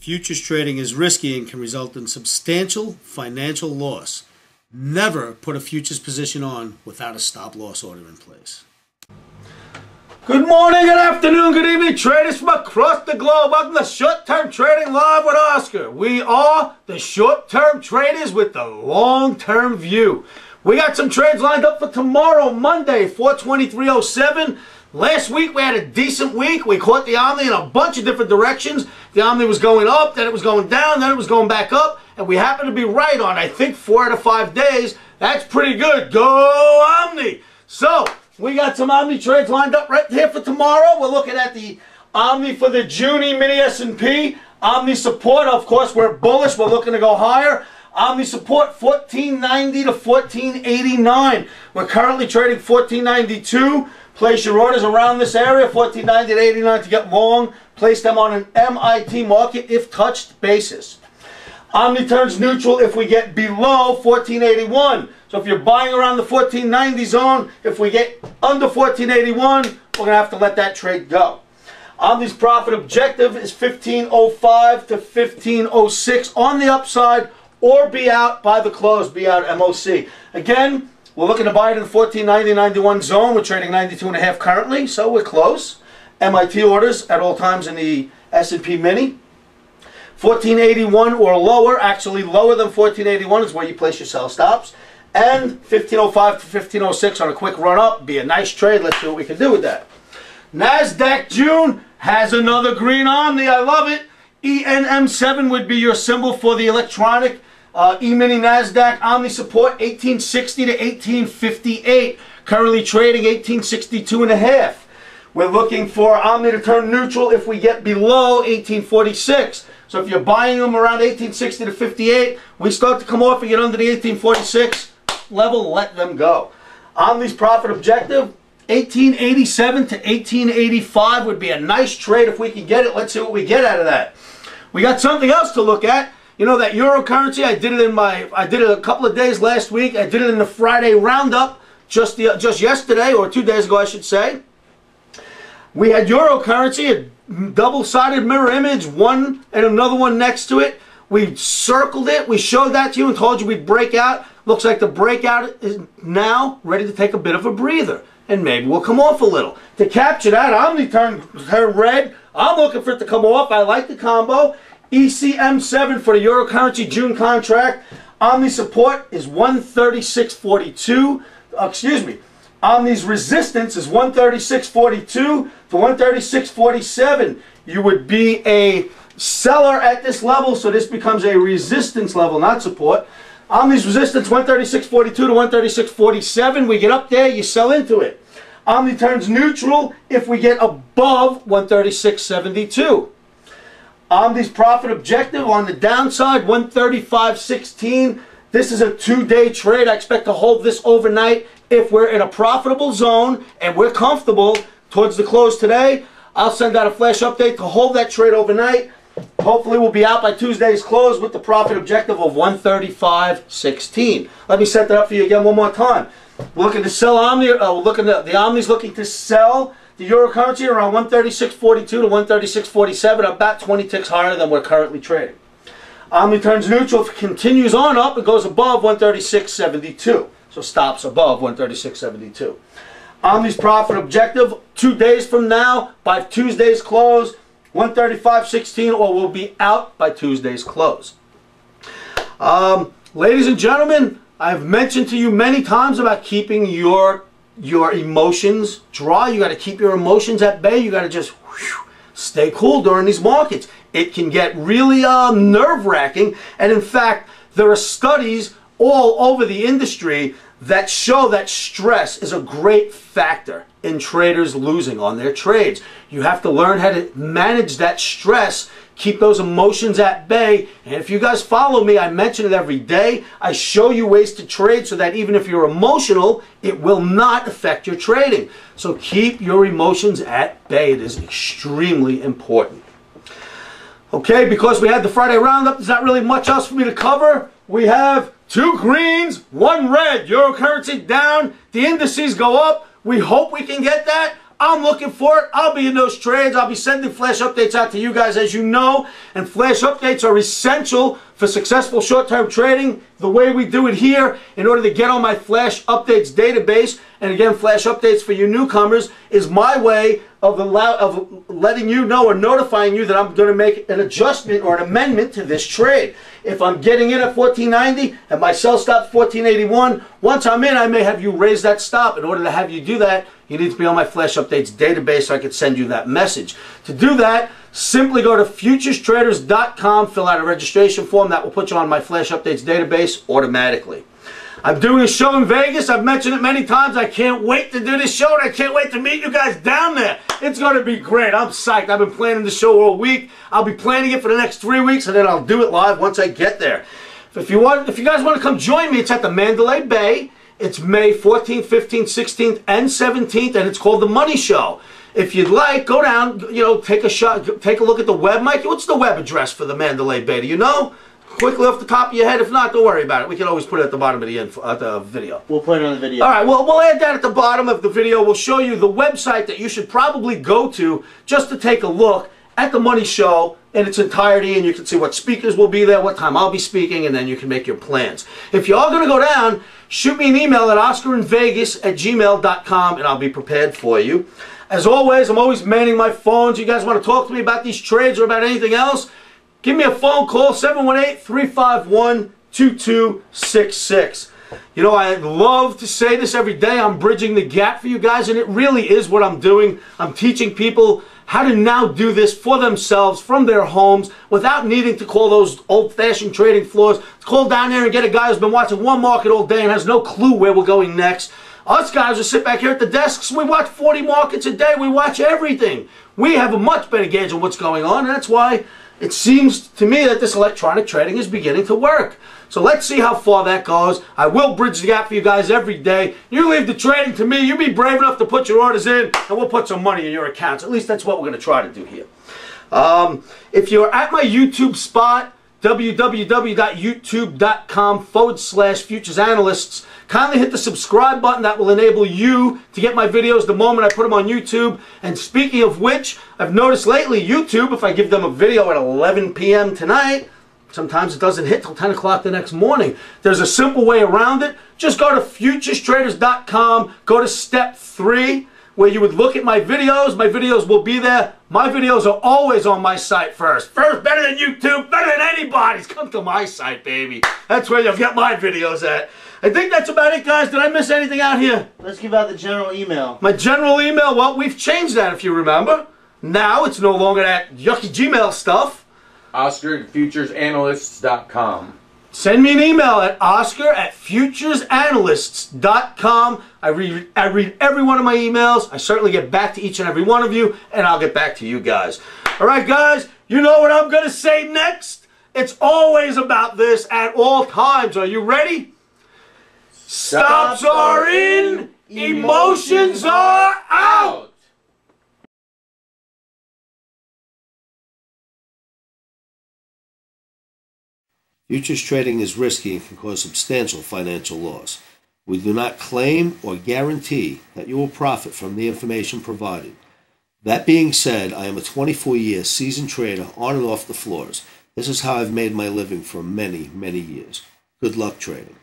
Futures trading is risky and can result in substantial financial loss. Never put a futures position on without a stop-loss order in place. Good morning, good afternoon, good evening, traders from across the globe. Welcome to Short-Term Trading Live with Oscar. We are the short-term traders with the long-term view. We got some trades lined up for tomorrow, Monday, 4/23/07. Last week we had a decent week. We caught the Omni in a bunch of different directions. The Omni was going up, then it was going down, then it was going back up, and we happened to be right on, I think, 4 out of 5 days. That's pretty good. Go Omni! So, we got some Omni trades lined up right here for tomorrow. We're looking at the Omni for the June Emini S&P. Omni support, of course, we're bullish. We're looking to go higher. Omni support 1490 to 1489. We're currently trading 1492. Place your orders around this area, 1490 to 89 to get long. Place them on an MIT market if touched basis. Omni turns neutral if we get below 1481. So if you're buying around the 1490 zone, if we get under 1481, we're going to have to let that trade go. Omni's profit objective is 1505 to 1506 on the upside, or be out by the close, be out MOC. Again, we're looking to buy it in the 1490-91 zone. We're trading 92.5 currently, so we're close. MIT orders at all times in the S&P Mini. 1481 or lower, actually lower than 1481 is where you place your sell stops. And 1505 to 1506 on a quick run up. Be a nice trade. Let's see what we can do with that. NASDAQ June has another green Omni. I love it. ENM7 would be your symbol for the electronic. E-mini NASDAQ Omni support 1860 to 1858. Currently trading 1862.5. We're looking for Omni to turn neutral if we get below 1846. So if you're buying them around 1860 to 58, we start to come off and get under the 1846 level, let them go. Omni's profit objective 1887 to 1885 would be a nice trade if we can get it. Let's see what we get out of that. We got something else to look at. You know that euro currency, I did it a couple of days last week. I did it in the Friday roundup just yesterday, or 2 days ago I should say. We had euro currency, a double-sided mirror image, one and another one next to it. We circled it, we showed that to you and told you we'd break out. Looks like the breakout is now ready to take a bit of a breather. And maybe we'll come off a little. To capture that, Omni turn red. I'm looking for it to come off. I like the combo. ECM7 for the euro currency June contract. Omni support is 136.42. Excuse me. Omni's resistance is 136.42 to 136.47. You would be a seller at this level, so this becomes a resistance level, not support. Omni's resistance 136.42 to 136.47. We get up there, you sell into it. Omni turns neutral if we get above 136.72. Omni's profit objective on the downside 135.16. This is a 2-day trade. I expect to hold this overnight. If we're in a profitable zone and we're comfortable towards the close today, I'll send out a flash update to hold that trade overnight. Hopefully we'll be out by Tuesday's close with the profit objective of 135.16. Let me set that up for you again one more time. We're looking to sell Omni. The Omni's looking to sell the euro currency around 136.42 to 136.47, about 20 ticks higher than we're currently trading. Omni turns neutral if it continues on up. It goes above 136.72. So stops above 136.72. Omni's profit objective 2 days from now by Tuesday's close 135.16, or we'll be out by Tuesday's close. Ladies and gentlemen, I've mentioned to you many times about keeping your emotions dry. You got to keep your emotions at bay. You got to just stay cool during these markets. It can get really nerve-wracking, and in fact, there are studies all over the industry that show that stress is a great factor in traders losing on their trades. You have to learn how to manage that stress, keep those emotions at bay. And if you guys follow me, I mention it every day. I show you ways to trade so that even if you're emotional, it will not affect your trading. So keep your emotions at bay. It is extremely important. Okay, because we had the Friday roundup, there's not really much else for me to cover. We have 2 greens, 1 red. Euro currency down. The indices go up. We hope we can get that. I'm looking for it. I'll be in those trades. I'll be sending flash updates out to you guys, as you know. And flash updates are essential for successful short-term trading, the way we do it here, in order to get on my flash updates database. And again, flash updates for you newcomers is my way of letting you know or notifying you that I'm going to make an adjustment or an amendment to this trade. If I'm getting in at 1490 and my sell stop's 1481, once I'm in, I may have you raise that stop. In order to have you do that, you need to be on my flash updates database so I can send you that message. To do that, simply go to futurestraders.com, fill out a registration form. That will put you on my flash updates database automatically. I'm doing a show in Vegas. I've mentioned it many times. I can't wait to do this show, and I can't wait to meet you guys down there. It's going to be great. I'm psyched. I've been planning the show all week. I'll be planning it for the next 3 weeks, and then I'll do it live once I get there. If you guys want to come join me, it's at the Mandalay Bay. It's May 14th, 15th, 16th, and 17th, and it's called The Money Show. If you'd like, go down, take a look at the web. Mike, what's the web address for the Mandalay Bay? Do you know? Quickly off the top of your head. If not, don't worry about it. We can always put it at the bottom of the video. We'll put it on the video. All right, well, we'll add that at the bottom of the video. We'll show you the website that you should probably go to just to take a look at the Money Show in its entirety, and you can see what speakers will be there, what time I'll be speaking, and then you can make your plans. If you're all going to go down, shoot me an email at oscarinvegas@gmail.com, and I'll be prepared for you. As always, I'm always manning my phones. You guys want to talk to me about these trades or about anything else? Give me a phone call, 718-351-2266. You know, I love to say this every day. I'm bridging the gap for you guys, and it really is what I'm doing. I'm teaching people how to now do this for themselves from their homes without needing to call those old-fashioned trading floors. Call down there and get a guy who's been watching one market all day and has no clue where we're going next. Us guys will sit back here at the desks. We watch 40 markets a day. We watch everything. We have a much better gauge of what's going on, and that's why it seems to me that this electronic trading is beginning to work. So let's see how far that goes. I will bridge the gap for you guys every day. You leave the trading to me. You be brave enough to put your orders in, and we'll put some money in your accounts. At least that's what we're going to try to do here. If you're at my YouTube spot, www.youtube.com/futuresanalysts, kindly hit the subscribe button. That will enable you to get my videos the moment I put them on YouTube. And speaking of which, I've noticed lately YouTube, if I give them a video at 11 p.m. tonight, sometimes it doesn't hit till 10 o'clock the next morning. There's a simple way around it. Just go to futurestraders.com, go to step 3, where you would look at my videos. My videos will be there. My videos are always on my site first. First, better than YouTube, better than anybody's. Come to my site, baby. That's where you'll get my videos at. I think that's about it, guys. Did I miss anything out here? Let's give out the general email. My general email, well, we've changed that, if you remember. Now it's no longer that yucky Gmail stuff. Oscar@futuresanalysts.com. Send me an email at oscar@futuresanalysts.com. I read every one of my emails. I certainly get back to each and every one of you, and I'll get back to you guys. All right, guys, you know what I'm going to say next? It's always about this at all times. Are you ready? Stops are in, emotions are out. Futures trading is risky and can cause substantial financial loss. We do not claim or guarantee that you will profit from the information provided. That being said, I am a 24-year seasoned trader on and off the floors. This is how I've made my living for many, many years. Good luck trading.